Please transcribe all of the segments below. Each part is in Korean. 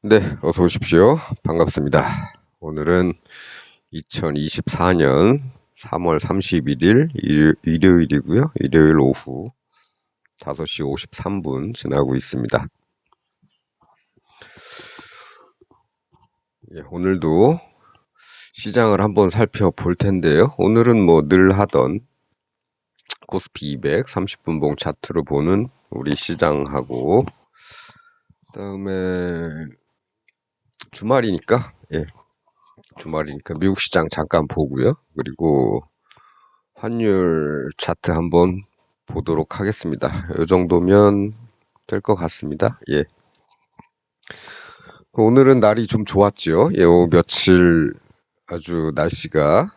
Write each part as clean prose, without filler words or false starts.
네, 어서 오십시오. 반갑습니다. 오늘은 2024년 3월 31일 일요일이고요. 일요일 오후 5시 53분 지나고 있습니다. 예, 오늘도 시장을 한번 살펴볼 텐데요. 오늘은 뭐 늘 하던 코스피 200 30분봉 차트로 보는 우리 시장하고, 그다음에 주말이니까 미국 시장 잠깐 보고요. 그리고 환율 차트 한번 보도록 하겠습니다. 이 정도면 될 것 같습니다. 예. 오늘은 날이 좀 좋았지요. 예, 며칠 아주 날씨가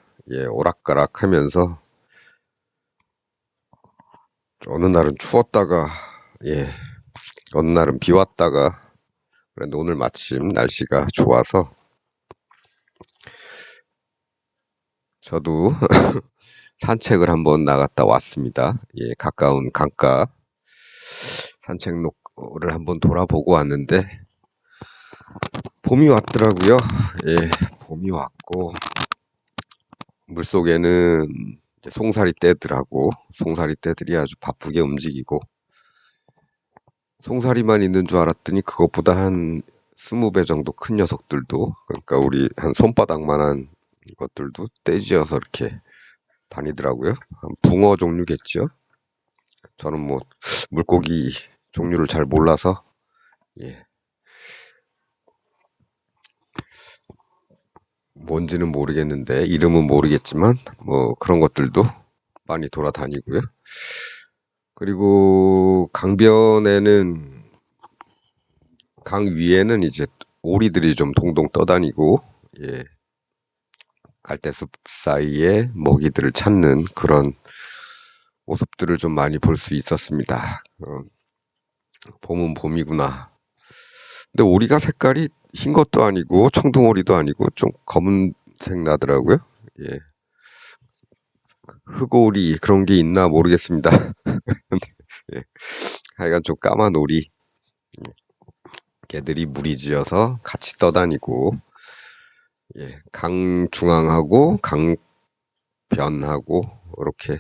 오락가락 하면서 어느 날은 추웠다가 어느 날은 비 왔다가, 그런데 오늘 마침 날씨가 좋아서 저도 산책을 한번 나갔다 왔습니다. 예, 가까운 강가 산책로를 한번 돌아보고 왔는데 봄이 왔더라고요. 예, 봄이 왔고 물속에는 이제 송사리 떼들하고 송사리 떼들이 아주 바쁘게 움직이고, 송사리만 있는 줄 알았더니 그것보다 한 20배 정도 큰 녀석들도, 그러니까 우리 한 손바닥만한 것들도 떼지어서 이렇게 다니더라고요. 한 붕어 종류겠죠. 저는 뭐 물고기 종류를 잘 몰라서 예, 뭔지는 모르겠는데, 이름은 모르겠지만 뭐 그런 것들도 많이 돌아다니고요. 그리고 강 위에는 이제 오리들이 좀 동동 떠다니고, 예, 갈대숲 사이에 먹이들을 찾는 그런 모습들을 좀 많이 볼 수 있었습니다. 봄은 봄이구나. 근데 오리가 색깔이 흰 것도 아니고 청둥오리도 아니고 좀 검은색 나더라고요. 예, 흑오리 그런 게 있나 모르겠습니다. 예, 하여간 좀 까만 오리, 개들이 무리지어서 같이 떠다니고, 예, 강 중앙하고 강변하고 이렇게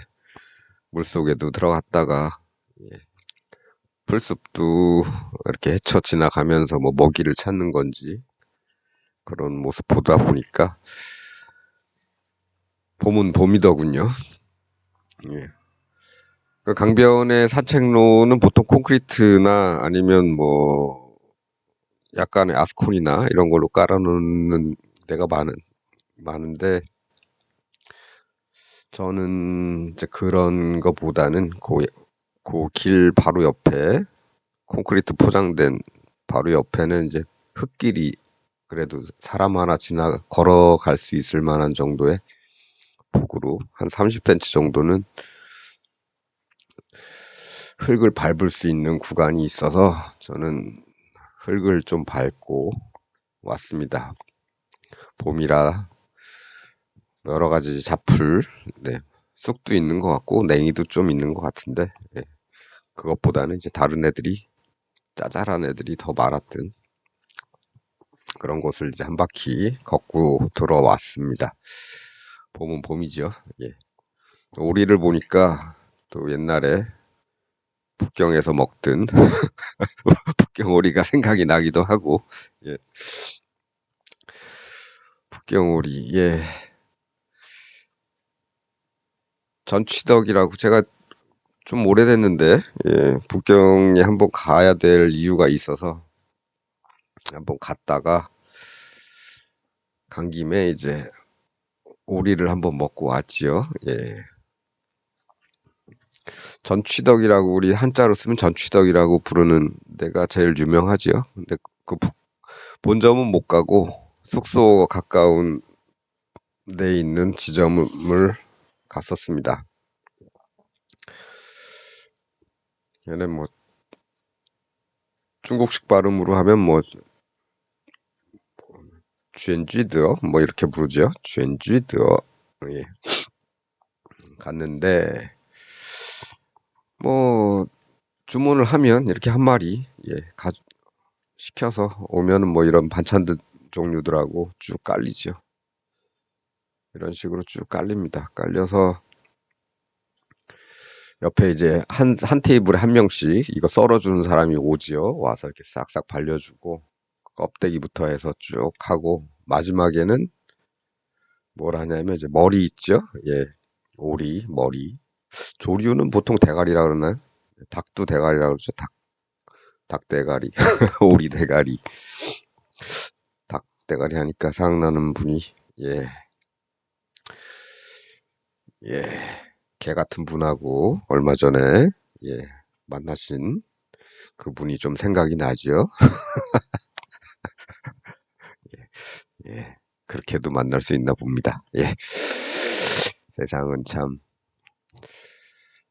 물속에도 들어갔다가, 예, 풀숲도 이렇게 헤쳐 지나가면서 뭐 먹이를 찾는 건지 그런 모습 보다 보니까 봄은 봄이더군요. 예. 그 강변의 산책로는 보통 콘크리트나 아니면 뭐 약간의 아스콘이나 이런 걸로 깔아놓는 데가 많은데, 저는 이제 그런 거보다는 그 길 바로 옆에 콘크리트 포장된 바로 옆에는 이제 흙길이, 그래도 사람 하나 걸어갈 수 있을 만한 정도의 폭으로 한 30cm 정도는 흙을 밟을 수 있는 구간이 있어서 저는 흙을 좀 밟고 왔습니다. 봄이라 여러 가지 잡풀, 네, 쑥도 있는 것 같고 냉이도 좀 있는 것 같은데, 예, 그것보다는 이제 다른 애들이, 짜잘한 애들이 더 많았던 그런 곳을 이제 한 바퀴 걷고 들어왔습니다. 봄은 봄이죠. 예. 오리를 보니까 또 옛날에 북경에서 먹던 북경오리가 생각이 나기도 하고, 예. 북경오리, 예. 전취덕이라고, 제가 좀 오래됐는데, 예, 북경에 한번 가야 될 이유가 있어서 한번 갔다가 간 김에 이제 오리를 한번 먹고 왔지요. 예. 전취덕이라고, 우리 한자로 쓰면 전취덕이라고 부르는 데가 제일 유명하지요. 근데 그 본점은 못 가고 숙소 가까운 데 있는 지점을 갔었습니다. 얘는 뭐 중국식 발음으로 하면 뭐 쥐엔쥐드어 뭐 이렇게 부르죠. 쥐엔쥐드어. 예. 갔는데 뭐 주문을 하면 이렇게 한 마리, 예, 시켜서 오면은 뭐 이런 반찬들 종류들하고 쭉 깔리죠. 이런 식으로 쭉 깔립니다. 깔려서 옆에 이제 한 테이블에 한 명씩 이거 썰어주는 사람이 오지요. 와서 이렇게 싹싹 발려주고 껍데기부터 해서 쭉 하고 마지막에는 뭘 하냐면 이제 머리 있죠. 예, 오리, 머리. 조류는 보통 대가리라 그러나요? 닭도 대가리라 그러죠. 닭 대가리, 오리 대가리, 닭 대가리 하니까 생각나는 분이 예, 예, 개 같은 분하고 얼마 전에 예, 만나신 그분이 좀 생각이 나죠. 예, 그렇게도 만날 수 있나 봅니다. 예, 세상은 참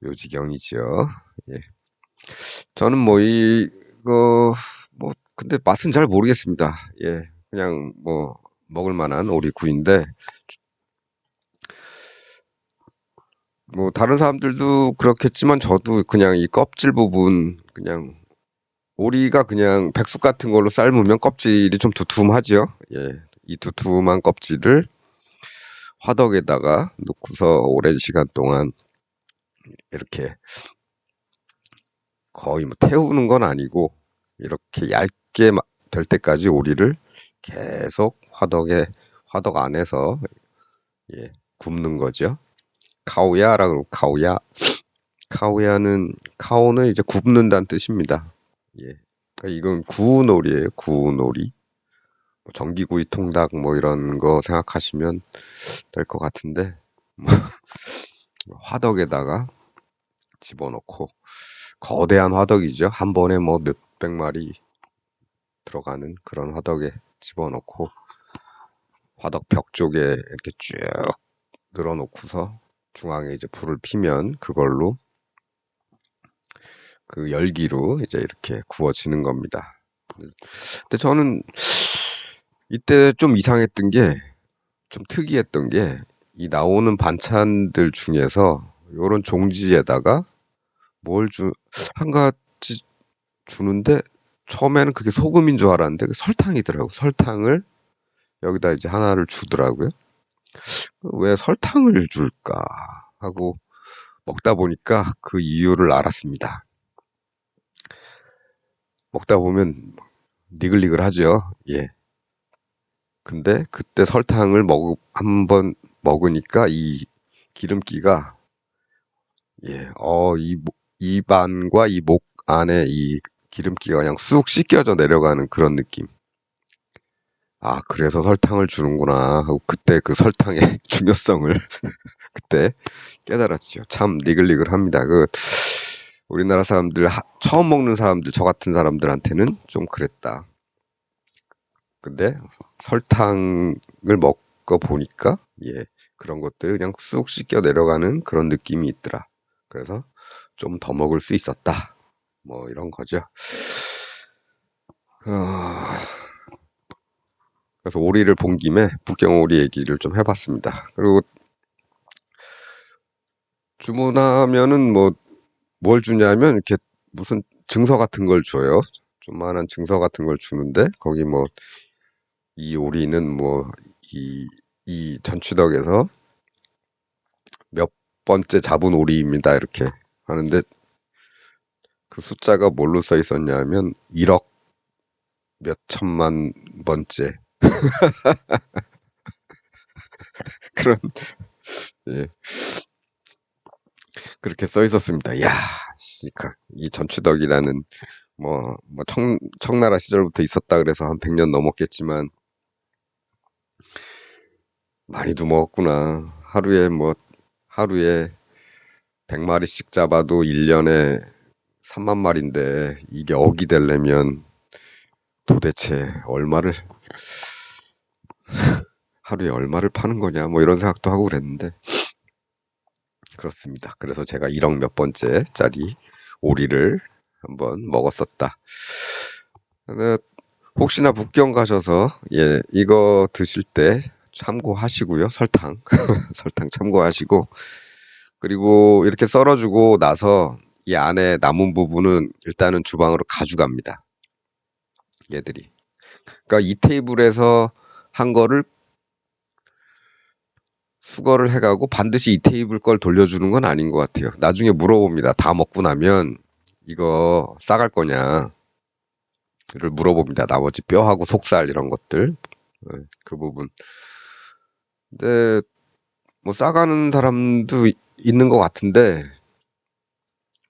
요지경이죠. 예, 저는 뭐 이거 뭐 근데 맛은 잘 모르겠습니다. 예, 그냥 뭐 먹을 만한 오리구이인데 뭐 다른 사람들도 그렇겠지만 저도 그냥 이 껍질 부분 그냥 오리가 그냥 백숙 같은 걸로 삶으면 껍질이 좀 두툼하죠. 예, 이 두툼한 껍질을 화덕에다가 넣고서 오랜 시간 동안 이렇게 거의 뭐 태우는 건 아니고 이렇게 얇게 될 때까지 오리를 계속 화덕 안에서 예, 굽는 거죠. 카오야라고 그러고 카오야. 카오는 이제 굽는다는 뜻입니다. 예. 그러니까 이건 구운 오리예요. 구운 오리. 뭐 전기구이 통닭 뭐 이런 거 생각하시면 될 것 같은데 뭐 화덕에다가 집어넣고 거대한 화덕이죠. 한 번에 뭐 몇백 마리 들어가는 그런 화덕에 집어넣고 화덕 벽 쪽에 이렇게 쭉 늘어놓고서 중앙에 이제 불을 피면 그걸로 그 열기로 이제 이렇게 구워지는 겁니다. 근데 저는 이때 좀 이상했던 게, 좀 특이했던 게, 이 나오는 반찬들 중에서 요런 종지에다가 한 가지 주는데 처음에는 그게 소금인 줄 알았는데 설탕이더라고. 설탕을 여기다 이제 하나를 주더라고요. 왜 설탕을 줄까 하고 먹다 보니까 그 이유를 알았습니다. 먹다 보면 니글니글하죠. 예. 근데 그때 설탕을 한번 먹으니까 이 기름기가 예, 입안과 이 목 안에 이 기름기가 그냥 쑥 씻겨져 내려가는 그런 느낌. 아, 그래서 설탕을 주는구나 하고 그때 그 설탕의 중요성을 그때 깨달았지요. 참 니글니글합니다. 우리나라 사람들 처음 먹는 사람들 저 같은 사람들한테는 좀 그랬다. 근데 설탕을 먹어 보니까 예, 그런 것들이 그냥 쑥 씻겨 내려가는 그런 느낌이 있더라. 그래서 좀 더 먹을 수 있었다. 뭐 이런 거죠. 어, 그래서 오리를 본 김에 북경오리 얘기를 좀 해봤습니다. 그리고 주문하면은 뭐 뭘 주냐면 이렇게 무슨 증서 같은 걸 줘요. 조그만한 증서 같은 걸 주는데 거기 뭐 이 오리는 뭐 이 전추덕에서 몇 번째 잡은 오리입니다. 이렇게 하는데 그 숫자가 뭘로 써 있었냐면 1억 몇 천만 번째 그런 예, 그렇게 써 있었습니다. 야, 이 전추덕이라는 뭐 청나라 시절부터 있었다 그래서 한 100년 넘었겠지만 많이도 먹었구나. 하루에 100마리씩 잡아도 1년에 3만 마리인데 이게 억이 되려면 도대체 하루에 얼마를 파는 거냐 뭐 이런 생각도 하고 그랬는데 그렇습니다. 그래서 제가 1억 몇 번째짜리 오리를 한번 먹었었다. 네, 혹시나 북경 가셔서 예, 이거 드실 때 참고하시고요. 설탕 설탕 참고하시고 그리고 이렇게 썰어주고 나서 이 안에 남은 부분은 일단은 주방으로 가져갑니다. 얘들이. 그러니까 이 테이블에서 한 거를 수거를 해가고 반드시 이 테이블 걸 돌려주는 건 아닌 것 같아요. 나중에 물어봅니다. 다 먹고 나면 이거 싸갈 거냐를 물어봅니다. 나머지 뼈하고 속살 이런 것들. 그 부분. 근데 뭐 싸가는 사람도 있는 것 같은데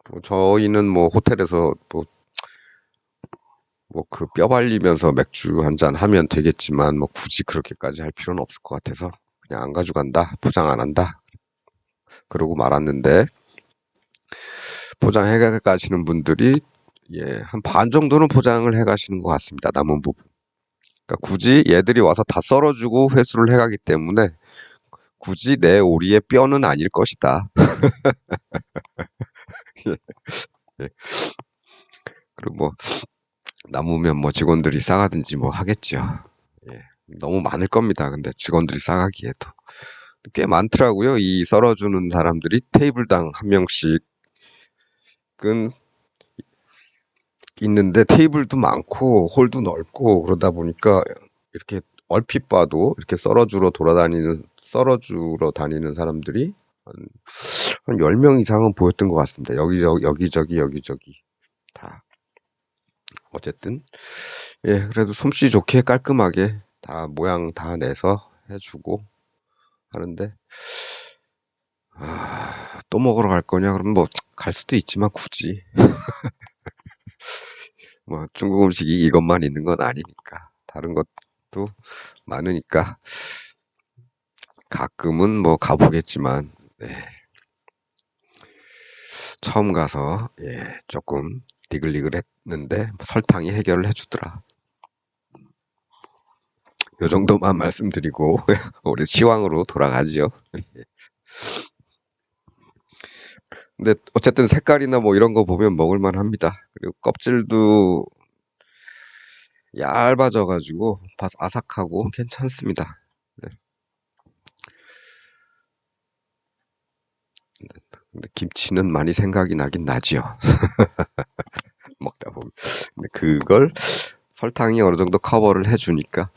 뭐 저희는 뭐 호텔에서 뭐 그 뼈 발리면서 맥주 한 잔 하면 되겠지만 뭐 굳이 그렇게까지 할 필요는 없을 것 같아서 그냥 안 가져간다, 포장 안 한다 그러고 말았는데 포장해 가시는 분들이 한 반 정도는 포장을 해 가시는 것 같습니다. 남은 부분. 그러니까 굳이 얘들이 와서 다 썰어주고 회수를 해 가기 때문에 굳이 내 오리의 뼈는 아닐 것이다. 예. 그리고 뭐 남으면 뭐 직원들이 싸가든지 뭐 하겠죠. 예. 너무 많을 겁니다. 근데 직원들이 싸가기에도 꽤 많더라고요. 이 썰어주는 사람들이 테이블당 한 명씩은 있는데 테이블도 많고 홀도 넓고 그러다 보니까 이렇게 얼핏 봐도 이렇게 썰어주러 다니는 사람들이 한 10명 이상은 보였던 것 같습니다. 여기저기 다. 어쨌든 그래도 솜씨 좋게 깔끔하게 다 모양 다 내서 해주고 하는데 또 먹으러 갈 거냐? 그러면 뭐 갈 수도 있지만 굳이 뭐 중국 음식이 이것만 있는 건 아니니까 다른 것도 많으니까 가끔은 뭐 가보겠지만 처음 가서 조금 니글니글했는데 설탕이 해결을 해주더라. 요 정도만 말씀드리고 우리 시황으로 돌아가지요. 근데 어쨌든 색깔이나 뭐 이런 거 보면 먹을만 합니다. 그리고 껍질도 얇아져가지고 아삭하고 괜찮습니다. 네. 근데 김치는 많이 생각이 나긴 나지요. 먹다 보면. 근데 그걸 설탕이 어느 정도 커버를 해주니까.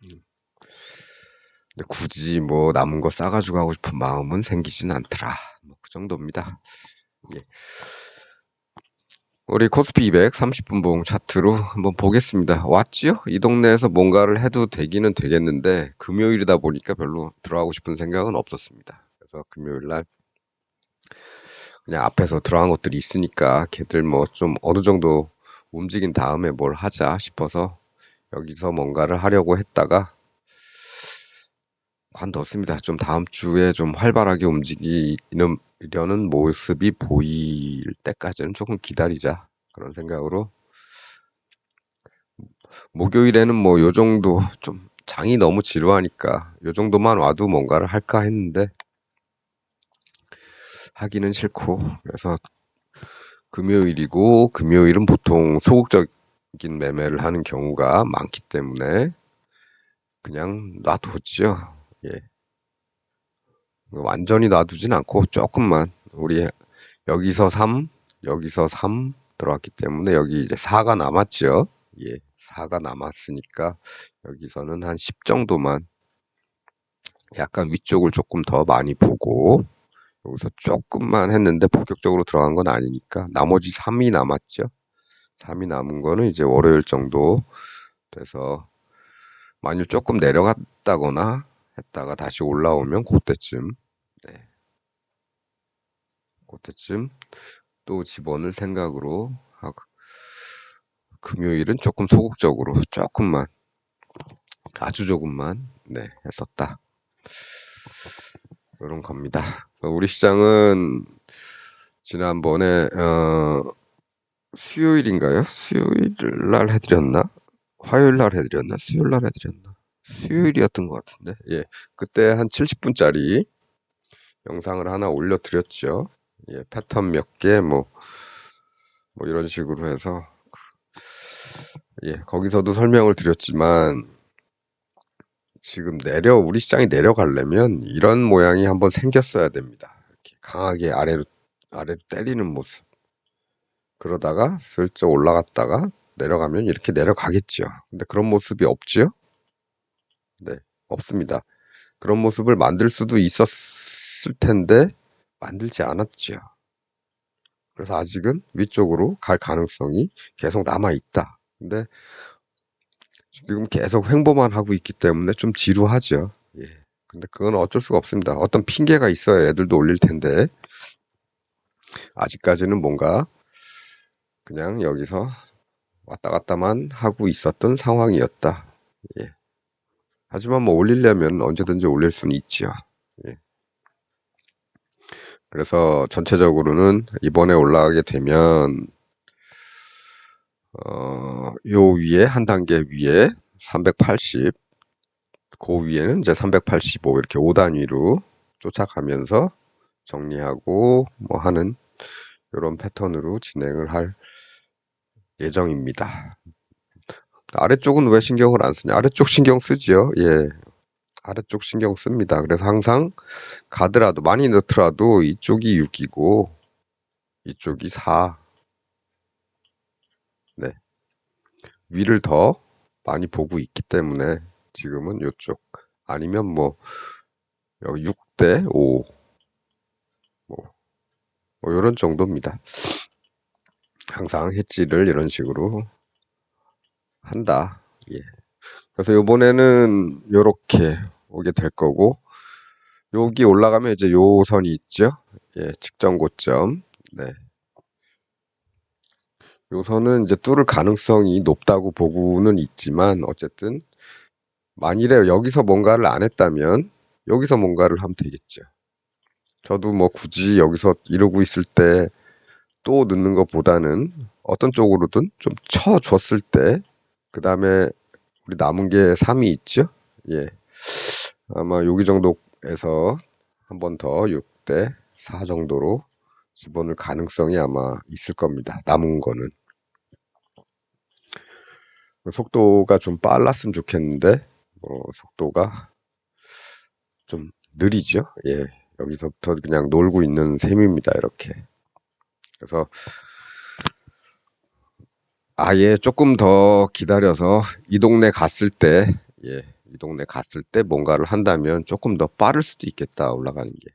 근데 굳이 뭐 남은 거 싸가지고 가고 싶은 마음은 생기진 않더라. 뭐 그 정도입니다. 예. 우리 코스피 200 30분 봉 차트로 한번 보겠습니다. 왔지요? 이 동네에서 뭔가를 해도 되기는 되겠는데 금요일이다 보니까 별로 들어가고 싶은 생각은 없었습니다. 그래서 금요일 날 그냥 앞에서 들어간 것들이 있으니까 걔들 뭐 좀 어느 정도 움직인 다음에 뭘 하자 싶어서 여기서 뭔가를 하려고 했다가 관뒀습니다. 좀 다음 주에 좀 활발하게 움직이려는 모습이 보일 때까지는 조금 기다리자. 그런 생각으로 목요일에는 뭐 요 정도 좀 장이 너무 지루하니까 요 정도만 와도 뭔가를 할까 했는데 하기는 싫고 그래서 금요일은 보통 소극적인 매매를 하는 경우가 많기 때문에 그냥 놔뒀죠. 예. 완전히 놔두진 않고 조금만 우리 여기서 3, 여기서 3 들어왔기 때문에 여기 이제 4가 남았죠. 예. 4가 남았으니까 여기서는 한 10 정도만 약간 위쪽을 조금 더 많이 보고 여기서 조금만 했는데 본격적으로 들어간 건 아니니까 나머지 3이 남았죠. 3이 남은 거는 이제 월요일 정도 돼서 만일 조금 내려갔다거나 했다가 다시 올라오면 그때쯤 또 집어넣을 생각으로 하고 금요일은 조금 소극적으로 조금만 아주 조금만 했었다. 이런 겁니다. 우리 시장은 지난번에 수요일인가요? 수요일 날 해드렸나? 화요일 날 해드렸나? 수요일 날 해드렸나? 수요일이었던 것 같은데. 예, 그때 한 70분짜리 영상을 하나 올려드렸죠. 예, 패턴 몇 개, 뭐 이런 식으로 해서 거기서도 설명을 드렸지만 지금 우리 시장이 내려가려면 이런 모양이 한번 생겼어야 됩니다. 이렇게 강하게 아래로 때리는 모습. 그러다가 슬쩍 올라갔다가 내려가면 이렇게 내려가겠죠. 근데 그런 모습이 없죠? 네, 없습니다. 그런 모습을 만들 수도 있었을 텐데 만들지 않았죠. 그래서 아직은 위쪽으로 갈 가능성이 계속 남아 있다. 근데 지금 계속 횡보만 하고 있기 때문에 좀 지루하죠. 예. 근데 그건 어쩔 수가 없습니다. 어떤 핑계가 있어야 애들도 올릴 텐데 아직까지는 뭔가 그냥 여기서 왔다 갔다만 하고 있었던 상황이었다. 예. 하지만 뭐 올리려면 언제든지 올릴 수는 있지요. 예. 그래서 전체적으로는 이번에 올라가게 되면 요 위에 한 단계 위에 380, 그 위에는 이제 385 이렇게 5단위로 쫓아가면서 정리하고 뭐 하는 이런 패턴으로 진행을 할 예정입니다. 아래쪽은 왜 신경을 안 쓰냐? 아래쪽 신경 쓰지요. 예. 아래쪽 신경 씁니다. 그래서 항상 가더라도 많이 넣더라도 이쪽이 6이고 이쪽이 4. 네. 위를 더 많이 보고 있기 때문에 지금은 이쪽 아니면 뭐 6대 5 뭐, 이런 정도입니다. 항상 해지를 이런 식으로 한다. 예. 그래서 요번에는 요렇게 오게 될 거고 여기 올라가면 이제 요 선이 있죠. 예, 직전 고점. 네. 요 선은 이제 뚫을 가능성이 높다고 보고는 있지만 어쨌든 만일에 여기서 뭔가를 안 했다면 여기서 뭔가를 하면 되겠죠. 저도 뭐 굳이 여기서 이러고 있을 때 또 넣는 것보다는 어떤 쪽으로든 좀 쳐줬을 때 그 다음에 우리 남은 게 3이 있죠. 예. 아마 여기 정도에서 한 번 더 6대 4 정도로 집어넣을 가능성이 아마 있을 겁니다. 남은 거는. 속도가 좀 빨랐으면 좋겠는데 속도가 좀 느리죠. 예. 여기서부터 그냥 놀고 있는 셈입니다. 이렇게. 그래서 아예 조금 더 기다려서 이 동네 갔을 때, 예, 이 동네 갔을 때 뭔가를 한다면 조금 더 빠를 수도 있겠다, 올라가는 게.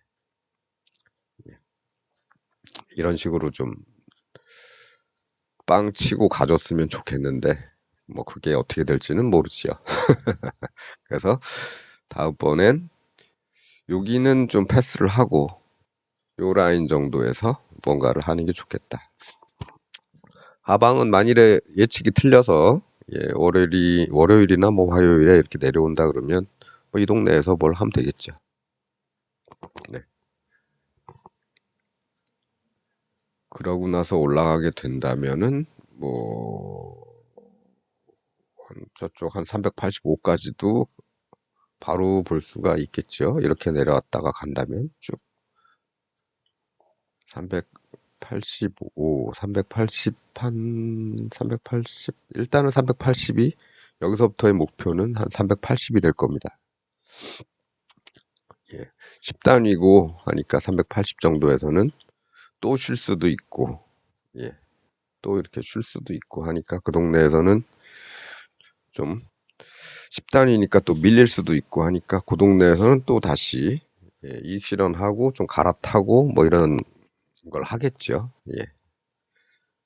예. 이런 식으로 좀 빵 치고 가줬으면 좋겠는데, 뭐 그게 어떻게 될지는 모르지요. 그래서 다음번엔 여기는 좀 패스를 하고, 요 라인 정도에서 뭔가를 하는 게 좋겠다. 하방은 만일에 예측이 틀려서 예, 월요일이나 뭐 화요일에 이렇게 내려온다 그러면 뭐 이 동네에서 뭘 하면 되겠죠. 네. 그러고 나서 올라가게 된다면은 뭐 저쪽 한 385까지도 바로 볼 수가 있겠죠. 이렇게 내려왔다가 간다면 쭉 385, 380, 한 380, 일단은 380이 여기서부터의 목표는 한 380이 될 겁니다. 예. 10단위고 하니까 380 정도에서는 또 쉴 수도 있고, 예. 또 이렇게 쉴 수도 있고 하니까 그 동네에서는 좀 10단위니까 또 밀릴 수도 있고 하니까 그 동네에서는 또 다시 예, 이익 실현하고 좀 갈아타고 뭐 이런 걸 하겠죠. 예.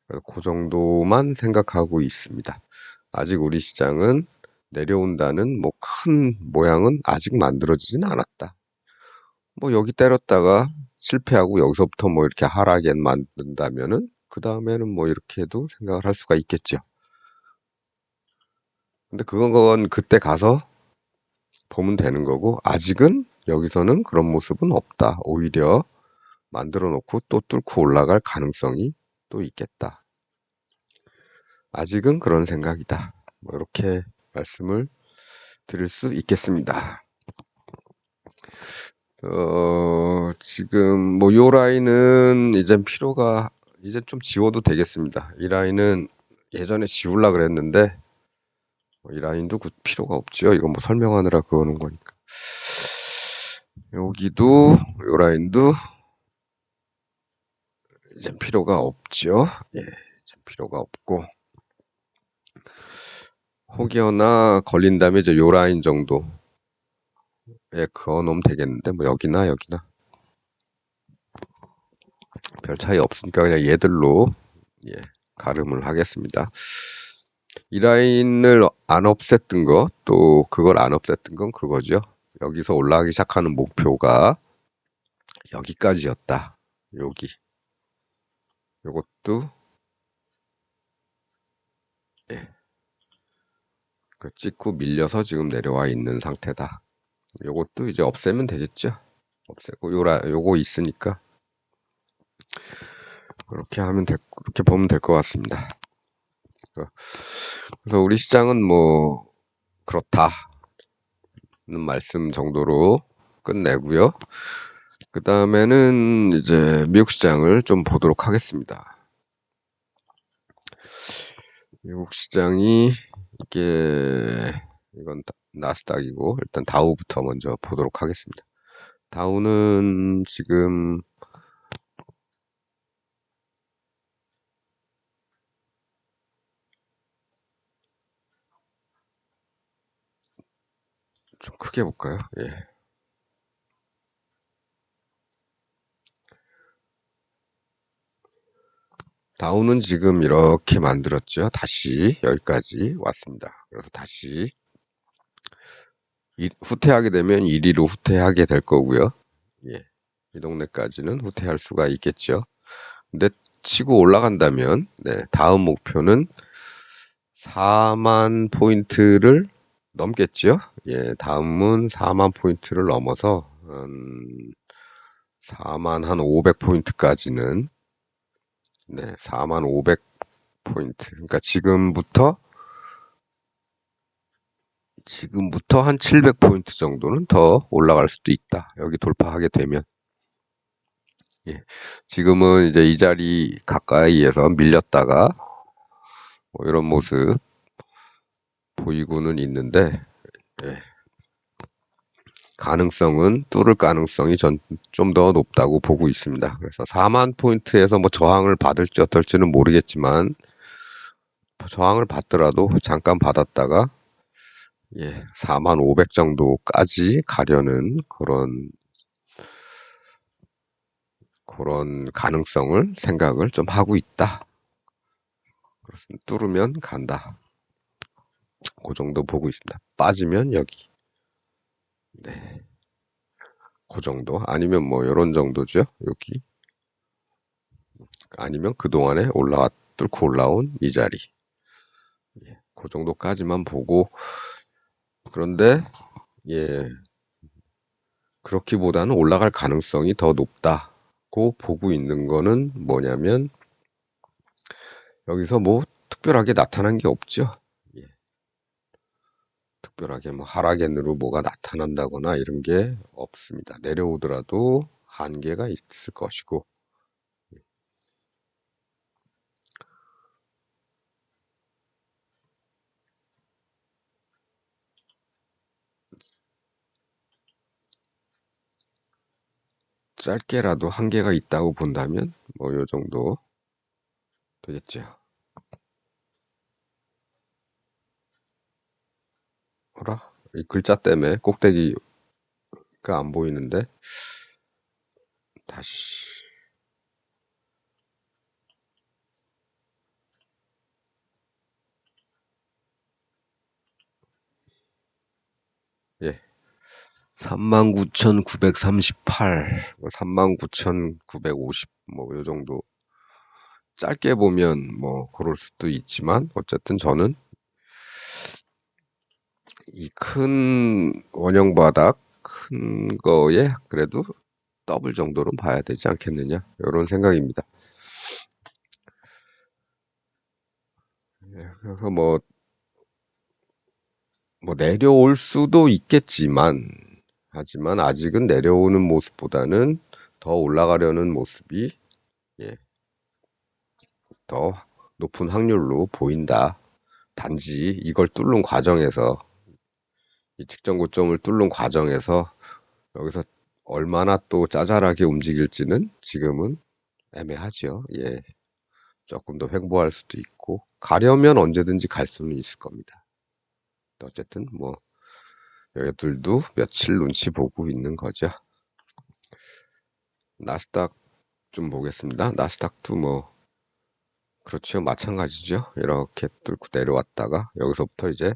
그래서 그 정도만 생각하고 있습니다. 아직 우리 시장은 내려온다는 뭐 큰 모양은 아직 만들어지진 않았다. 뭐 여기 때렸다가 실패하고 여기서부터 뭐 이렇게 하락에 만든다면은 그 다음에는 뭐 이렇게도 생각을 할 수가 있겠죠. 근데 그건 그때 가서 보면 되는 거고 아직은 여기서는 그런 모습은 없다. 오히려 만들어 놓고 또 뚫고 올라갈 가능성이 또 있겠다. 아직은 그런 생각이다. 뭐 이렇게 말씀을 드릴 수 있겠습니다. 지금 뭐 요 라인은 이제 필요가 이제 좀 지워도 되겠습니다. 이 라인은 예전에 지우려 그랬는데 이 라인도 필요가 없죠. 이건 뭐 설명하느라 그러는 거니까. 여기도 요 라인도 이제 필요가 없죠. 예, 이제 필요가 없고 혹여나 걸린다면 이제 요 라인 정도에 그어 놓으면 되겠는데, 뭐 여기나 여기나 별 차이 없으니까 그냥 얘들로 예, 가름을 하겠습니다. 이 라인을 안 없앴던 거, 또 그걸 안 없앴던 건 그거죠. 여기서 올라가기 시작하는 목표가 여기까지였다. 여기. 요것도 예, 그 찍고 밀려서 지금 내려와 있는 상태다. 요것도 이제 없애면 되겠죠. 없애고 요거 있으니까 그렇게 보면 될 것 같습니다. 그래서 우리 시장은 뭐 그렇다는 말씀 정도로 끝내고요. 그 다음에는 이제 미국 시장을 좀 보도록 하겠습니다. 미국 시장이 이건 나스닥이고 일단 다우부터 먼저 보도록 하겠습니다. 다우는 지금 좀 크게 볼까요? 예. 다우는 지금 이렇게 만들었죠. 다시 여기까지 왔습니다. 그래서 다시 후퇴하게 되면 1위로 후퇴하게 될 거고요. 예. 이 동네까지는 후퇴할 수가 있겠죠. 근데 치고 올라간다면 다음 목표는 4만 포인트를 넘겠죠. 예, 다음은 4만 포인트를 넘어서 4만 한 500포인트까지는 4만 500포인트. 그러니까 지금부터 한 700포인트 정도는 더 올라갈 수도 있다. 여기 돌파하게 되면. 예. 지금은 이제 이 자리 가까이에서 밀렸다가 뭐 이런 모습 보이고는 있는데, 예. 가능성은 뚫을 가능성이 좀 더 높다고 보고 있습니다. 그래서 4만 포인트에서 뭐 저항을 받을지 어떨지는 모르겠지만 저항을 받더라도 잠깐 받았다가 4만 500 정도까지 가려는 그런 가능성을 생각을 좀 하고 있다. 그렇습니다. 뚫으면 간다. 그 정도 보고 있습니다. 빠지면 여기. 네. 그 정도. 아니면 뭐 이런 정도죠. 여기. 아니면 그동안에 뚫고 올라온 이 자리. 그 정도까지만 보고 그런데 그렇기보다는 올라갈 가능성이 더 높다고 보고 있는 거는 뭐냐면 여기서 뭐 특별하게 나타난 게 없죠. 특별하게 뭐 하락연으로 뭐가 나타난다거나 이런 게 없습니다. 내려오더라도 한계가 있을 것이고 짧게라도 한계가 있다고 본다면 뭐 요 정도 되겠죠. 어라? 이 글자 때문에 꼭대기가 안 보이는데 다시 39,938, 39,950, 뭐, 요 정도. 짧게 보면, 뭐, 그럴 수도 있지만, 어쨌든 저는 이 큰 원형 바닥, 큰 거에 그래도 더블 정도는 봐야 되지 않겠느냐. 이런 생각입니다. 그래서 뭐, 내려올 수도 있겠지만, 하지만 아직은 내려오는 모습보다는 더 올라가려는 모습이, 예, 더 높은 확률로 보인다. 단지 이걸 뚫는 과정에서 이 직전 고점을 뚫는 과정에서 여기서 얼마나 또 짜잘하게 움직일지는 지금은 애매하죠. 예. 조금 더 횡보할 수도 있고, 가려면 언제든지 갈 수는 있을 겁니다. 어쨌든 뭐 여기들도 며칠 눈치 보고 있는 거죠. 나스닥 좀 보겠습니다. 나스닥도 뭐 그렇죠. 마찬가지죠. 이렇게 뚫고 내려왔다가 여기서부터 이제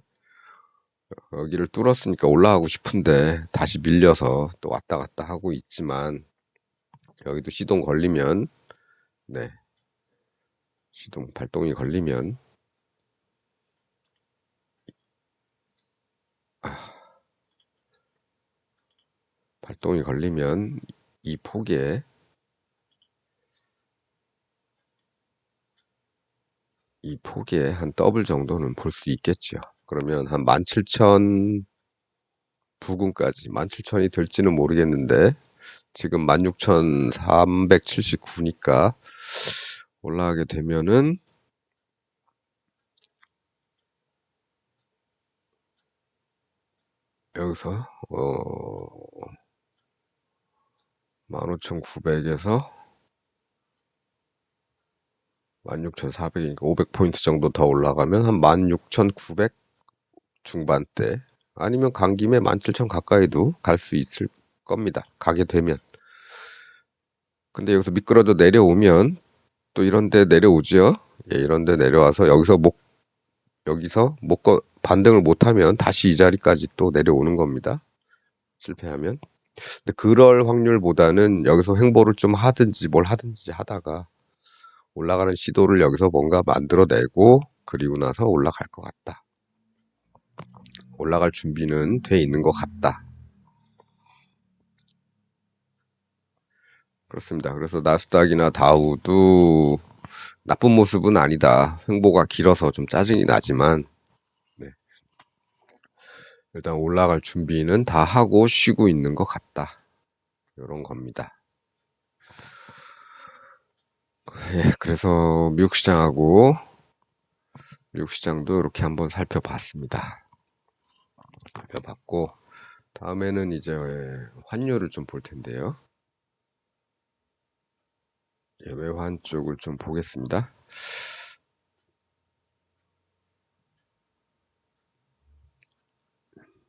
여기를 뚫었으니까 올라가고 싶은데 다시 밀려서 또 왔다 갔다 하고 있지만, 여기도 시동 걸리면, 네, 시동 발동이 걸리면 발동이 걸리면 이 폭에 한 더블 정도는 볼 수 있겠죠. 그러면 한 17,000 부근까지, 17,000이 될지는 모르겠는데 지금 16,379니까 올라가게 되면은 여기서 15,900에서 16,400이니까 500포인트 정도 더 올라가면 한 16,900 중반대, 아니면 간 김에 17,000 가까이도 갈 수 있을 겁니다. 가게 되면. 근데 여기서 미끄러져 내려오면 또 이런 데 내려오죠. 예, 이런 데 내려와서 여기서 반등을 못하면 다시 이 자리까지 또 내려오는 겁니다. 실패하면. 근데 그럴 확률보다는 여기서 횡보를 좀 하든지 뭘 하든지 하다가 올라가는 시도를 여기서 뭔가 만들어내고, 그리고 나서 올라갈 것 같다. 올라갈 준비는 돼 있는 것 같다. 그렇습니다. 그래서 나스닥이나 다우도 나쁜 모습은 아니다. 횡보가 길어서 좀 짜증이 나지만, 네, 일단 올라갈 준비는 다 하고 쉬고 있는 것 같다. 이런 겁니다. 예, 그래서 미국 시장도 이렇게 한번 살펴봤습니다. 살펴봤고, 다음에는 이제 환율을 좀 볼 텐데요. 예, 외환 쪽을 좀 보겠습니다.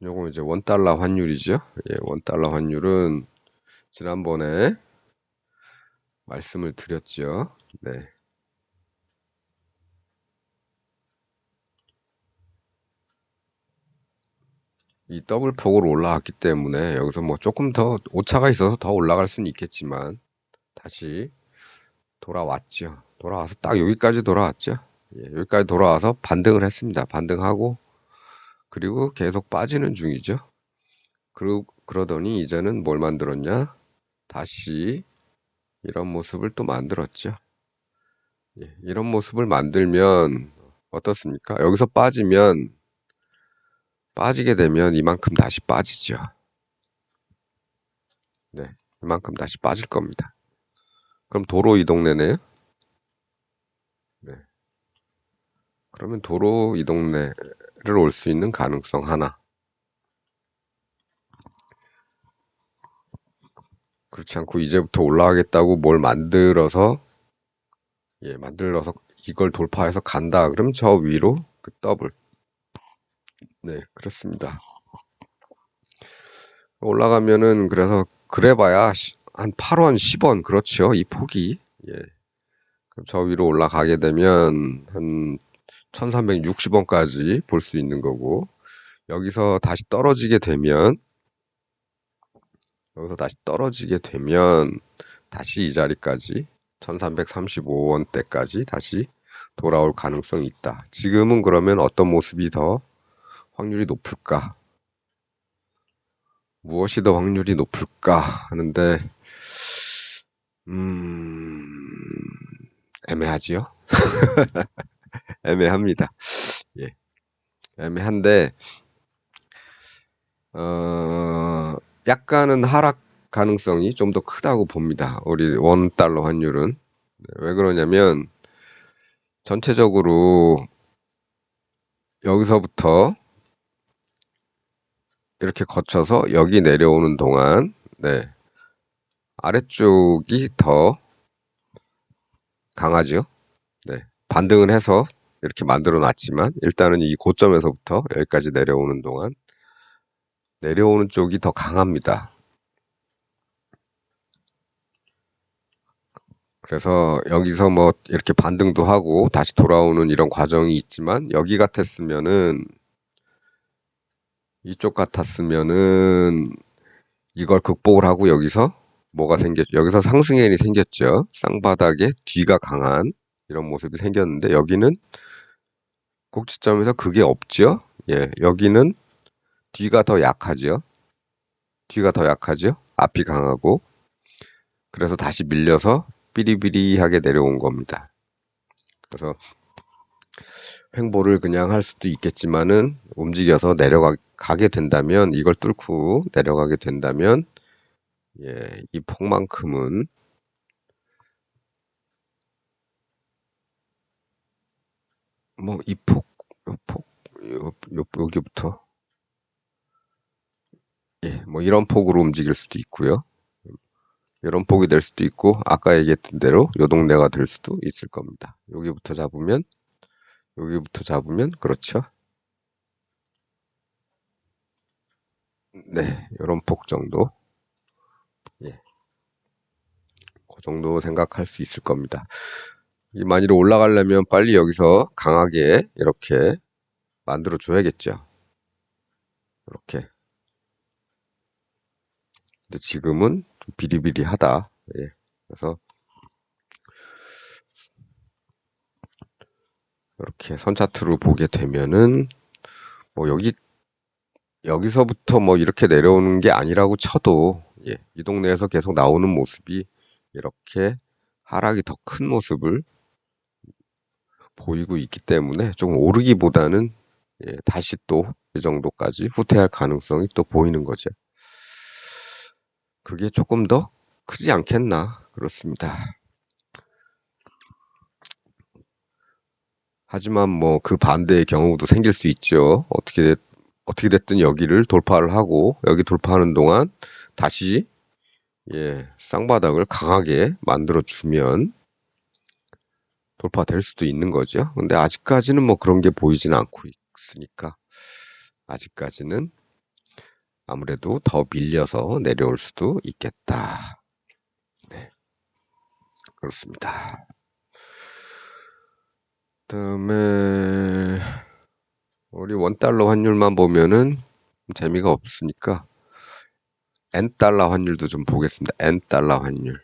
요거 이제 원달러 환율이죠. 예, 원달러 환율은 지난번에 말씀을 드렸죠. 네. 이 더블 폭으로 올라왔기 때문에 여기서 뭐 조금 더 오차가 있어서 더 올라갈 수는 있겠지만 다시 돌아왔죠. 돌아와서 딱 여기까지 돌아왔죠. 예, 여기까지 돌아와서 반등을 했습니다. 반등하고 그리고 계속 빠지는 중이죠. 그러더니 이제는 뭘 만들었냐? 다시 이런 모습을 또 만들었죠. 예, 이런 모습을 만들면 어떻습니까? 여기서 빠지게 되면 이만큼 다시 빠지죠. 네, 이만큼 다시 빠질 겁니다. 그럼 도로 이동내네요. 네. 그러면 도로 이동내를 올 수 있는 가능성 하나. 그렇지 않고 이제부터 올라가겠다고 뭘 만들어서 이걸 돌파해서 간다. 그럼 저 위로 그 더블. 네, 그렇습니다. 올라가면은 그래서 그래봐야 한 8원, 10원 그렇죠. 이 폭이. 예. 그럼 저 위로 올라가게 되면 한 1360원까지 볼 수 있는 거고, 여기서 다시 떨어지게 되면 다시 이 자리까지 1335원대까지 다시 돌아올 가능성이 있다. 지금은 그러면 어떤 모습이 더 확률이 높을까? 무엇이 더 확률이 높을까 하는데, 애매하지요? 애매합니다. 예. 애매한데, 약간은 하락 가능성이 좀 더 크다고 봅니다. 우리 원 달러 환율은. 왜 그러냐면, 전체적으로 여기서부터 이렇게 거쳐서 여기 내려오는 동안, 네, 아래쪽이 더 강하죠. 네. 반등을 해서 이렇게 만들어 놨지만 일단은 이 고점에서부터 여기까지 내려오는 동안 내려오는 쪽이 더 강합니다. 그래서 여기서 뭐 이렇게 반등도 하고 다시 돌아오는 이런 과정이 있지만 여기 같았으면은 이쪽 같았으면은 이걸 극복을 하고 여기서 뭐가 생겼죠? 여기서 상승현이 생겼죠. 쌍바닥에 뒤가 강한 이런 모습이 생겼는데 여기는 꼭지점에서 그게 없죠. 예, 여기는 뒤가 더 약하죠. 뒤가 더 약하죠. 앞이 강하고 그래서 다시 밀려서 삐리삐리하게 내려온 겁니다. 그래서 횡보를 그냥 할 수도 있겠지만은 움직여서 내려가게 된다면 이걸 뚫고 내려가게 된다면 예, 이 폭만큼은 뭐 이 폭, 요 폭, 여기부터 예, 뭐 이런 폭으로 움직일 수도 있고요. 이런 폭이 될 수도 있고 아까 얘기했던 대로 요 동네가 될 수도 있을 겁니다. 여기부터 잡으면 그렇죠. 네, 이런 폭 정도. 예, 그 정도 생각할 수 있을 겁니다. 이 만일로 올라가려면 빨리 여기서 강하게 이렇게 만들어 줘야겠죠. 이렇게. 근데 지금은 좀 비리비리하다. 예. 그래서 이렇게 선 차트로 보게 되면은 뭐 여기서부터 뭐 이렇게 내려오는 게 아니라고 쳐도 예, 이 동네에서 계속 나오는 모습이 이렇게 하락이 더 큰 모습을 보이고 있기 때문에 조금 오르기보다는 예, 다시 또 이 정도까지 후퇴할 가능성이 또 보이는 거죠. 그게 조금 더 크지 않겠나 그렇습니다. 하지만 뭐 그 반대의 경우도 생길 수 있죠. 어떻게 됐든 여기를 돌파를 하고 여기 돌파하는 동안 다시 예, 쌍바닥을 강하게 만들어 주면 돌파될 수도 있는 거죠. 근데 아직까지는 뭐 그런 게 보이진 않고 있으니까 아직까지는 아무래도 더 밀려서 내려올 수도 있겠다. 네, 그렇습니다. 그다음에 우리 원달러 환율만 보면은 재미가 없으니까 N달러 환율도 좀 보겠습니다. N달러 환율.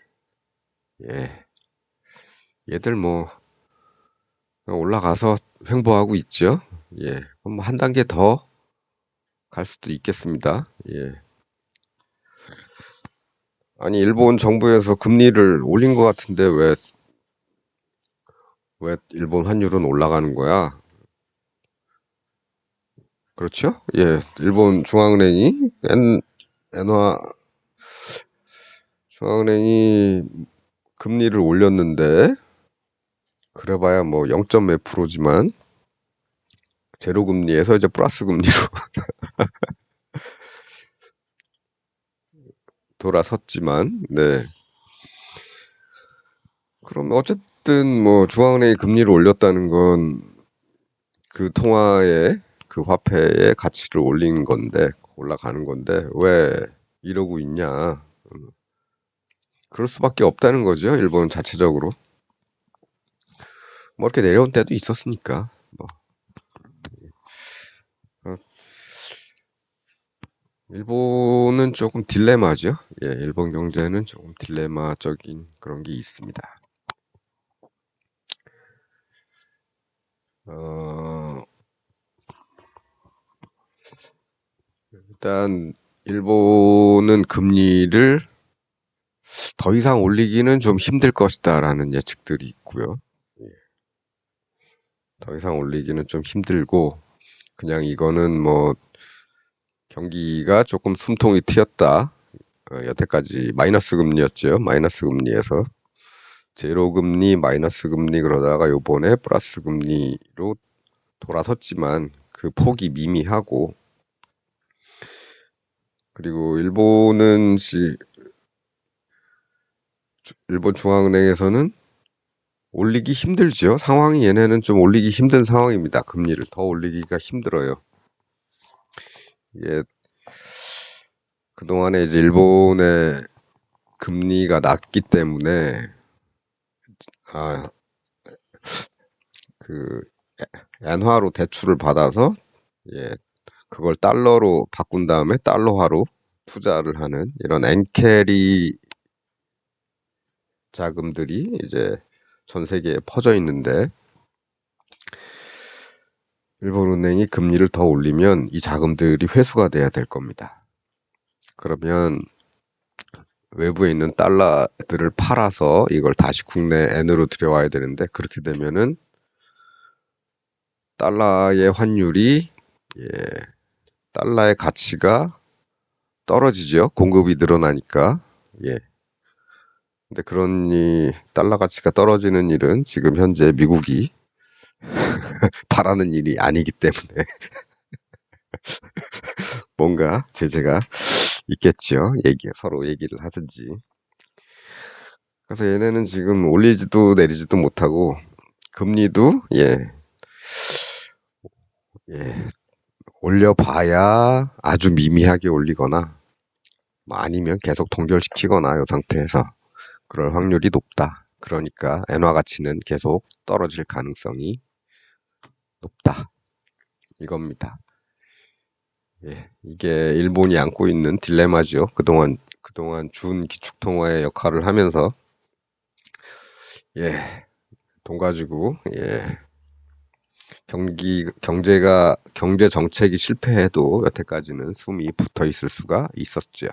예. 얘들 뭐 올라가서 횡보하고 있죠. 예. 그럼 한 단계 더 갈 수도 있겠습니다. 예. 아니 일본 정부에서 금리를 올린 것 같은데 왜 일본 환율은 올라가는 거야? 그렇죠? 예. 일본 엔화 중앙은행이 금리를 올렸는데 그래봐야 뭐 0. 몇 프로지만 제로 금리에서 이제 플러스 금리로 돌아섰지만, 네. 그럼 어쨌든 뭐 중앙은행이 금리를 올렸다는 건 그 통화의 그 화폐의 가치를 올린 건데 올라가는 건데 왜 이러고 있냐? 그럴 수밖에 없다는 거죠. 일본 자체적으로 뭐 이렇게 내려온 때도 있었으니까. 뭐. 어, 일본은 조금 딜레마죠. 예, 일본 경제는 조금 딜레마적인 그런 게 있습니다. 어, 일단 일본은 금리를 더 이상 올리기는 좀 힘들 것이다라는 예측들이 있고요. 예, 더 이상 올리기는 좀 힘들고 그냥 이거는 뭐 경기가 조금 숨통이 트였다. 여태까지 마이너스 금리였죠. 마이너스 금리에서 제로 금리, 마이너스 금리 그러다가 요번에 플러스 금리로 돌아섰지만 그 폭이 미미하고 그리고 일본 중앙은행에서는 올리기 힘들죠. 상황이 얘네는 좀 올리기 힘든 상황입니다. 금리를 더 올리기가 힘들어요. 예, 그동안에 이제 일본의 금리가 낮기 때문에 아, 그 엔화로 대출을 받아서 예, 그걸 달러로 바꾼 다음에 달러화로 투자를 하는 이런 엔캐리 자금들이 이제 전 세계에 퍼져 있는데 일본은행이 금리를 더 올리면 이 자금들이 회수가 돼야 될 겁니다. 그러면 외부에 있는 달러들을 팔아서 이걸 다시 국내 엔으로 들여와야 되는데 그렇게 되면은 달러의 환율이 예, 달러의 가치가 떨어지죠. 공급이 늘어나니까. 예. 근데 그런 달러 가치가 떨어지는 일은 지금 현재 미국이 바라는 일이 아니기 때문에 뭔가 제재가 있겠죠. 서로 얘기를 하든지. 그래서 얘네는 지금 올리지도 내리지도 못하고 금리도 예, 올려봐야 아주 미미하게 올리거나 뭐 아니면 계속 동결시키거나 이 상태에서 그럴 확률이 높다. 그러니까 엔화 가치는 계속 떨어질 가능성이 높다. 이겁니다. 예, 이게 일본이 안고 있는 딜레마죠. 그동안 준 기축통화의 역할을 하면서 예, 돈 가지고 경제 정책이 실패해도 여태까지는 숨이 붙어 있을 수가 있었죠.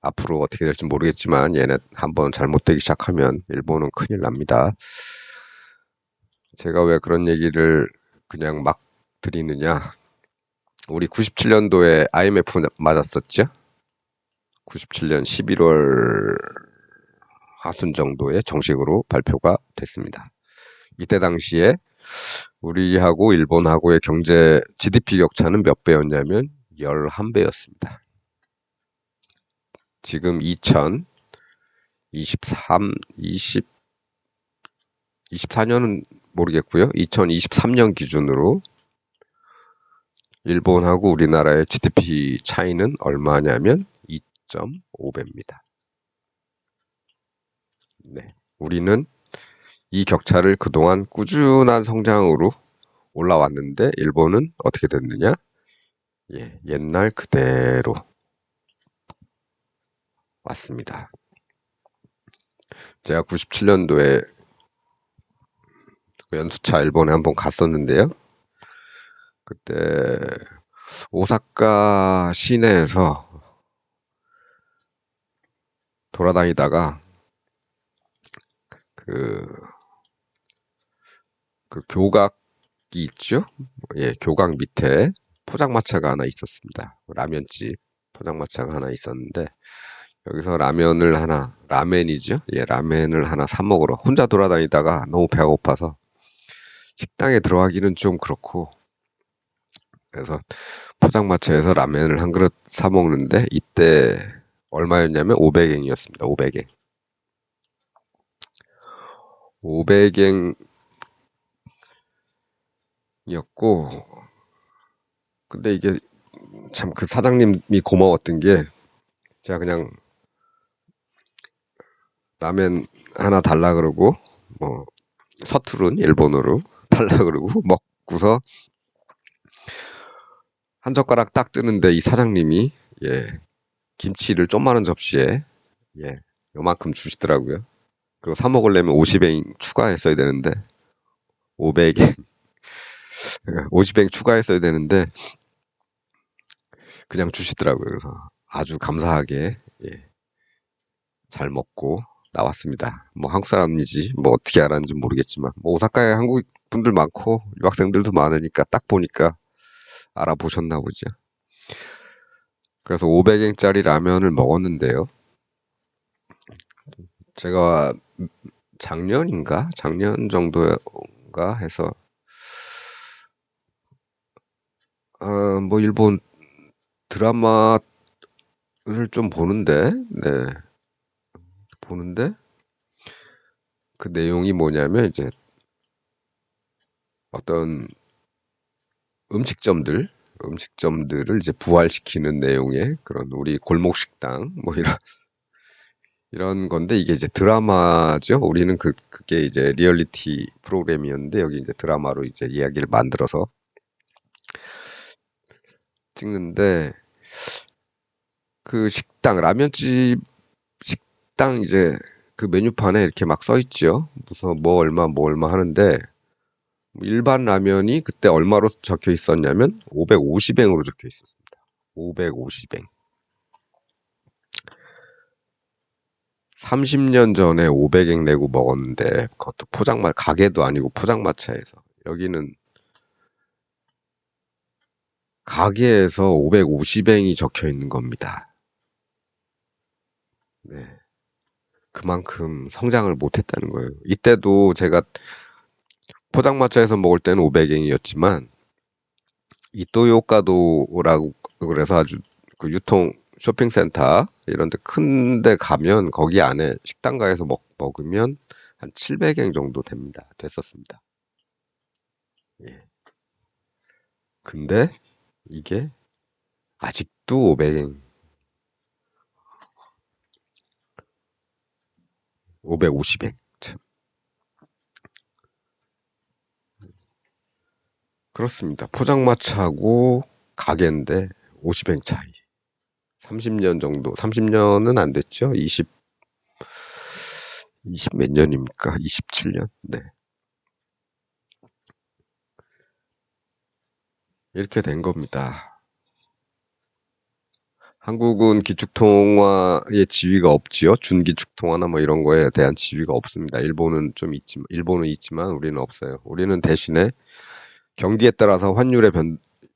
앞으로 어떻게 될지 모르겠지만 얘네 한번 잘못되기 시작하면 일본은 큰일 납니다. 제가 왜 그런 얘기를 그냥 막 드리느냐. 우리 97년도에 IMF 맞았었죠? 97년 11월 하순 정도에 정식으로 발표가 됐습니다. 이때 당시에 우리하고 일본하고의 경제 GDP 격차는 몇 배였냐면 11배였습니다. 지금 2023, 24년은 모르겠고요. 2023년 기준으로 일본하고 우리나라의 GDP 차이는 얼마냐면 2.5배입니다. 네. 우리는 이 격차를 그동안 꾸준한 성장으로 올라왔는데 일본은 어떻게 됐느냐? 예, 옛날 그대로 왔습니다. 제가 97년도에 연수차 일본에 한번 갔었는데요. 그때 오사카 시내에서 돌아다니다가 그, 그 교각이 있죠? 예, 교각 밑에 포장마차가 하나 있었습니다. 라면집 포장마차가 하나 있었는데 여기서 라멘이죠? 예, 라멘을 하나 사 먹으러 혼자 돌아다니다가 너무 배가 고파서 식당에 들어가기는 좀 그렇고 그래서 포장마차에서 라면을 한 그릇 사 먹는데 이때 얼마였냐면 500엔이었습니다. 500엔. 500엔이었고 근데 이게 참 그 사장님이 고마웠던 게 제가 그냥 라면 하나 달라 그러고 뭐 서투른 일본어로 달라 그러고 먹고서 한 젓가락 딱 뜨는데 이 사장님이 예, 김치를 조그마한 접시에 예, 요만큼 주시더라고요. 그거 사 먹으려면 50엔 추가했어야 되는데 500엔 50엔 추가했어야 되는데 그냥 주시더라고요. 그래서 아주 감사하게 예, 잘 먹고 나왔습니다. 뭐 한국 사람이지 뭐 어떻게 알았는지 모르겠지만 뭐 오사카에 한국 분들 많고 유학생들도 많으니까 딱 보니까 알아보셨나 보죠. 그래서 500엔짜리 라면을 먹었는데요. 제가 작년 정도인가 해서 뭐 일본 드라마를 좀 보는데 그 내용이 뭐냐면 이제 어떤 음식점들을 이제 부활시키는 내용의 그런 우리 골목 식당 뭐 이런 건데 이게 이제 드라마죠. 우리는 그게 이제 리얼리티 프로그램이었는데 여기 이제 드라마로 이제 이야기를 만들어서 찍는데 그 식당 라면집 식당 이제 그 메뉴판에 이렇게 막 써 있죠. 무슨 뭐 얼마 뭐 얼마 하는데 일반 라면이 그때 얼마로 적혀 있었냐면 550엔으로 적혀 있었습니다. 550엔. 30년 전에 500엔 내고 먹었는데 그것도 포장마 가게도 아니고 포장마차에서 여기는 가게에서 550엔이 적혀 있는 겁니다. 네. 그만큼 성장을 못했다는 거예요. 이때도 제가 포장마차에서 먹을 때는 500엔이었지만 이토요카도라고 그래서 아주 그 유통 쇼핑센터 이런 데 큰 데 가면 거기 안에 식당가에서 먹으면 한 700엔 정도 됐었습니다. 예. 근데 이게 아직도 500엔, 550엔. 참. 그렇습니다. 포장마차하고 가게인데 50엔 차이. 30년 정도, 30년은 안 됐죠? 20 몇 년입니까? 27년? 네. 이렇게 된 겁니다. 한국은 기축통화의 지위가 없지요. 준기축통화나 뭐 이런 거에 대한 지위가 없습니다. 일본은 있지만 우리는 없어요. 우리는 대신에 경기에 따라서 환율의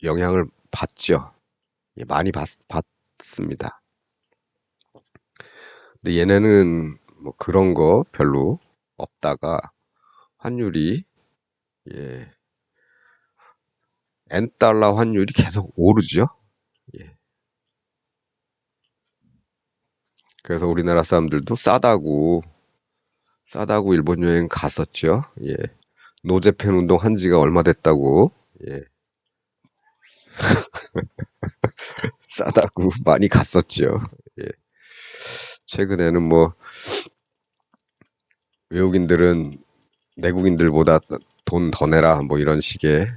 영향을 받죠. 예, 많이 받습니다. 근데 얘네는 뭐 그런 거 별로 없다가 환율이 예, N달러 환율이 계속 오르죠. 예. 그래서 우리나라 사람들도 싸다고 일본 여행 갔었죠. 예. 노제팬 운동 한 지가 얼마 됐다고. 예. 싸다고 많이 갔었죠. 예. 최근에는 뭐 외국인들은 내국인들보다 돈 더 내라 뭐 이런 식의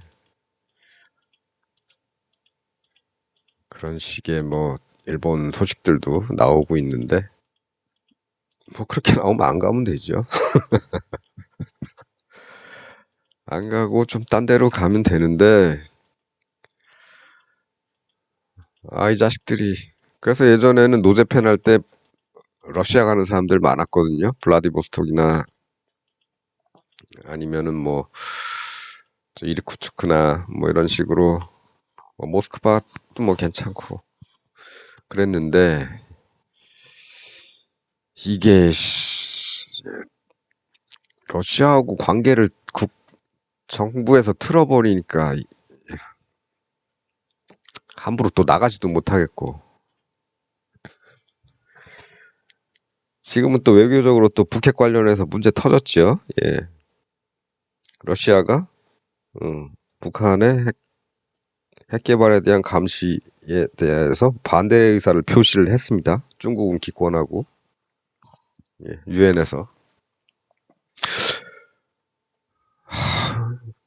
그런 식의 뭐 일본 소식들도 나오고 있는데 뭐 그렇게 나오면 안 가면 되죠. 안 가고 좀 딴 데로 가면 되는데 이 자식들이 그래서 예전에는 노제팬 할 때 러시아 가는 사람들 많았거든요. 블라디보스톡이나 아니면은 뭐 이르쿠츠크나 뭐 이런 식으로 모스크바도 뭐 괜찮고 그랬는데 이게 러시아하고 관계를 정부에서 틀어버리니까 함부로 또 나가지도 못하겠고 지금은 또 외교적으로 또 북핵 관련해서 문제 터졌지요. 예. 러시아가 북한의 핵 개발에 대한 감시에 대해서 반대 의사를 표시를 했습니다. 중국은 기권하고 예, 유엔에서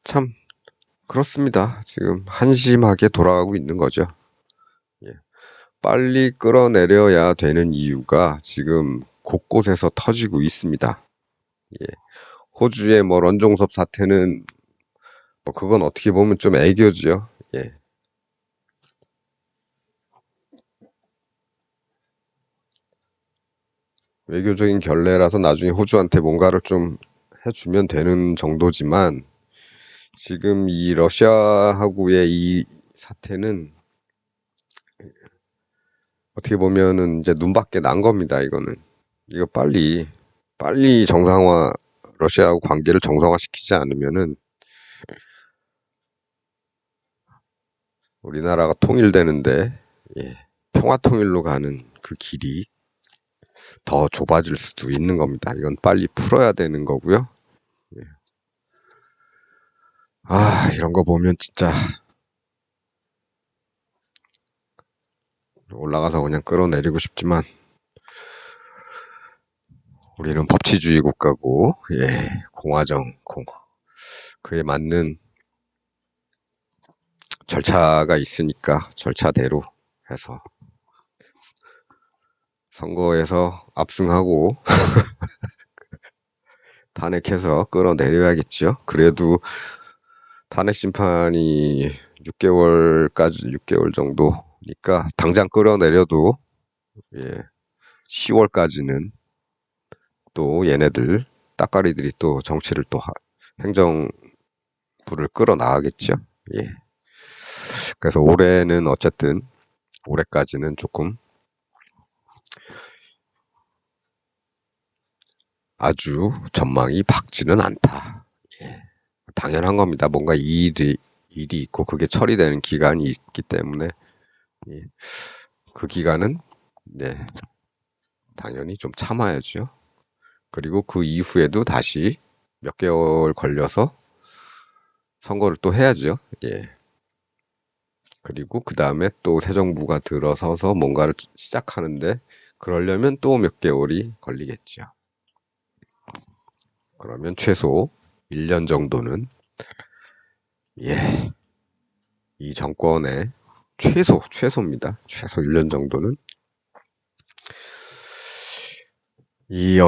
참 그렇습니다. 지금 한심하게 돌아가고 있는 거죠. 예. 빨리 끌어내려야 되는 이유가 지금 곳곳에서 터지고 있습니다. 예. 호주의 뭐 런종섭 사태는 뭐 그건 어떻게 보면 좀 애교죠. 예. 외교적인 결례라서 나중에 호주한테 뭔가를 좀 해주면 되는 정도지만 지금 이 러시아하고의 이 사태는 어떻게 보면은 이제 눈밖에 난 겁니다. 이거는 이거 빨리 러시아하고 관계를 정상화시키지 않으면은 우리나라가 통일되는데 예, 평화 통일로 가는 그 길이 더 좁아질 수도 있는 겁니다. 이건 빨리 풀어야 되는 거고요. 예. 이런 거 보면 진짜 올라가서 그냥 끌어내리고 싶지만 우리는 법치주의 국가고, 예, 그에 맞는 절차가 있으니까 절차대로 해서 선거에서 압승하고 탄핵해서 끌어내려야겠죠. 그래도 탄핵 심판이 6개월 정도니까 당장 끌어내려도, 예, 10월까지는 또 얘네들 따까리들이 또 정치를 또 행정부를 끌어나가겠죠. 예. 그래서 올해까지는 조금 아주 전망이 밝지는 않다. 예. 당연한 겁니다. 뭔가 일이 있고 그게 처리되는 기간이 있기 때문에, 예. 그 기간은, 네, 당연히 좀 참아야죠. 그리고 그 이후에도 다시 몇 개월 걸려서 선거를 또 해야죠. 예. 그리고 그 다음에 또 새 정부가 들어서서 뭔가를 시작하는데 그러려면 또 몇 개월이 걸리겠죠. 그러면 최소 1년 정도는, 예, 이 정권의 최소입니다. 최소 1년 정도는 이,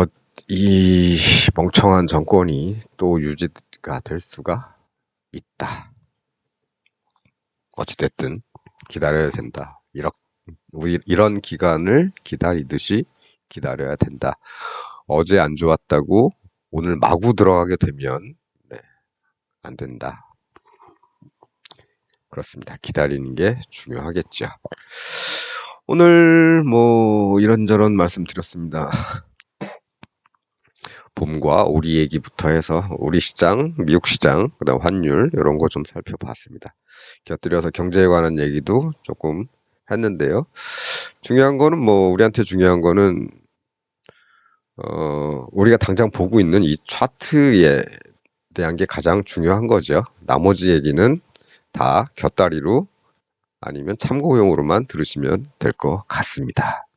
이 멍청한 정권이 또 유지가 될 수가 있다. 어찌됐든 기다려야 된다. 이런 기간을 기다리듯이 기다려야 된다. 어제 안 좋았다고 오늘 마구 들어가게 되면, 네, 안 된다. 그렇습니다. 기다리는 게 중요하겠죠. 오늘 뭐 이런저런 말씀드렸습니다. 봄과 오리 얘기부터 해서 우리 시장, 미국 시장, 그다음 환율 이런 거 좀 살펴봤습니다. 곁들여서 경제에 관한 얘기도 조금 했는데요. 우리한테 중요한 거는 우리가 당장 보고 있는 이 차트에 대한 게 가장 중요한 거죠. 나머지 얘기는 다 곁다리로 아니면 참고용으로만 들으시면 될 것 같습니다.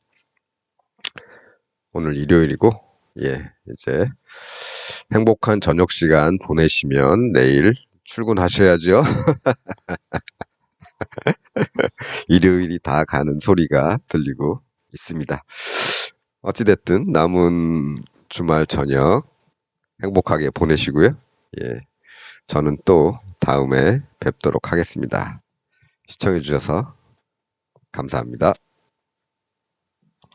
오늘 일요일이고, 예, 이제 행복한 저녁 시간 보내시면 내일 출근하셔야죠. 일요일이 다 가는 소리가 들리고 있습니다. 어찌됐든 남은 주말 저녁 행복하게 보내시고요. 예, 저는 또 다음에 뵙도록 하겠습니다. 시청해주셔서 감사합니다.